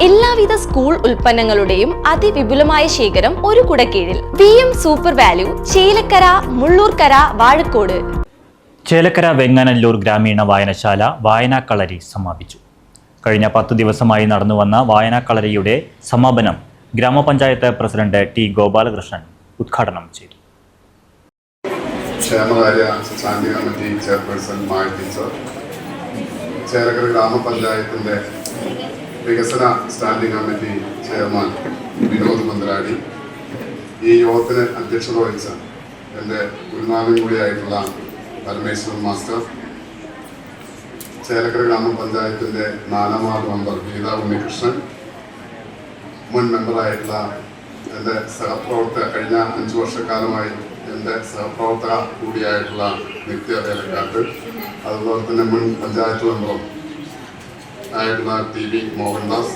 എല്ലാവിധ സ്കൂൾ ഉൽപ്പന്നങ്ങളുടെയും അതിവിപുലമായ ശേഖരം ഒരു കുടക്കീഴിൽ. VM super value, Chelakkara, Mullurkara, Vazhakkode. Chelakkara Venganallur ഗ്രാമീണ വായനശാല വായനാക്കളരി സമാപിച്ചു. കഴിഞ്ഞ 10 ദിവസമായി നടന്നുവന്ന വായനാക്കളരിയുടെ സമാപനം ഗ്രാമപഞ്ചായത്ത് പ്രസിഡന്റ് ടി ഗോപാലകൃഷ്ണൻ ഉദ്ഘാടനം ചെയ്തു. ക്ഷേമകാര്യ standing committee chairperson Maya teacher, Chelakkara ഗ്രാമപഞ്ചായത്തിൻ്റെ വികസന സ്റ്റാൻഡിംഗ് കമ്മിറ്റി ചെയർമാൻ വിനോദ് മന്ത്രാടി, ഈ യോഗത്തിന് അധ്യക്ഷത വഹിച്ച എൻ്റെ ഗുരുനാഥൻ കൂടിയായിട്ടുള്ള പരമേശ്വരൻ മാസ്റ്റർ, ചേലക്കര ഗ്രാമപഞ്ചായത്തിൻ്റെ 4ാം വാർഡ് മെമ്പർ ഗീതാ ഉണ്ണികൃഷ്ണൻ, മുൻ മെമ്പറായിട്ടുള്ള എൻ്റെ സഹപ്രവർത്തക, കഴിഞ്ഞ 5 വർഷക്കാലമായി എൻ്റെ സഹപ്രവർത്തക കൂടിയായിട്ടുള്ള നിത്യ വേലക്കാട്ട്, അതുപോലെ തന്നെ മുൻ പഞ്ചായത്ത് മെമ്പറും ആയിട്ടുള്ള TV മോഹൻദാസ്,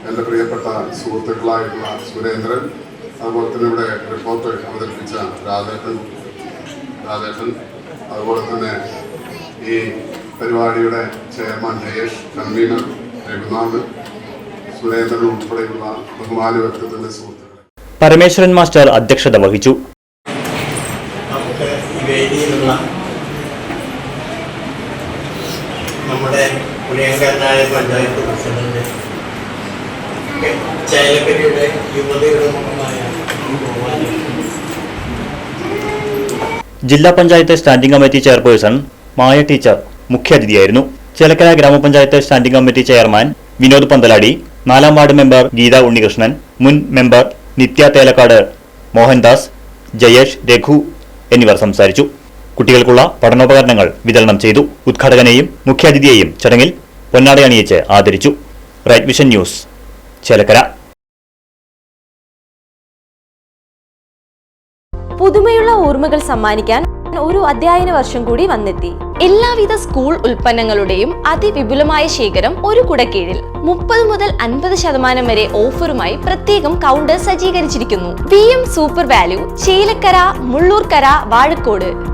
എൻ്റെ പ്രിയപ്പെട്ട സുഹൃത്തുക്കളായിട്ടുള്ള സുരേന്ദ്രൻ, അതുപോലെ തന്നെ ഇവിടെ റിപ്പോർട്ട് അവതരിപ്പിച്ച രാധേട്ടൻ, അതുപോലെ തന്നെ ഈ പരിപാടിയുടെ ചെയർമാൻ ജയേഷ്, കൺവീനർ രഘുനാഥ്, സുരേന്ദ്രൻ ഉൾപ്പെടെയുള്ള ബഹുമാന വ്യക്തിത്വത്തിന്റെ സുഹൃത്തുക്കൾ. പരമേശ്വരൻ മാസ്റ്റർ അധ്യക്ഷത വഹിച്ചു. നമുക്ക് ഈ വേദിയിലുള്ള നമ്മുടെ പ്രിയങ്കരനായ പഞ്ചായത്ത് പ്രസിഡന്റ്, ചേലക്കരയുടെ യുവതിയുടെ മുഖമായ ജില്ലാ panchayat standing committee chairperson Maya teacher മുഖ്യാതിഥിയായിരുന്നു. ചേലക്കര ഗ്രാമപഞ്ചായത്ത് standing committee chairman Vinod Panthaladi, 4ാം വാർഡ് മെമ്പർ ഗീതാ ഉണ്ണികൃഷ്ണൻ, മുൻ മെമ്പർ നിത്യ തേലക്കാട്, മോഹൻദാസ്, ജയേഷ്, രഘു എന്നിവർ സംസാരിച്ചു. കുട്ടികൾക്കുള്ള പഠനോപകരണങ്ങൾ വിതരണം ചെയ്തു. ഉദ്ഘാടകനെയും മുഖ്യാതിഥിയെയും ചടങ്ങിൽ പൊന്നാട അണിയിച്ച് ആദരിച്ചു. Right vision news, Chelakkara. പുതുമയുള്ള ഓർമ്മകൾ സമ്മാനിക്കാൻ ഒരു അധ്യയന വർഷം കൂടി വന്നെത്തി. എല്ലാവിധ സ്കൂൾ ഉൽപ്പന്നങ്ങളുടെയും അതിവിപുലമായ ശേഖരം ഒരു കുടക്കീഴിൽ. 30 മുതൽ 50% വരെ ഓഫറുമായി പ്രത്യേകം കൗണ്ടർ സജ്ജീകരിച്ചിരിക്കുന്നു. VM super value, Chelakkara, Mullurkara, Vazhakkode.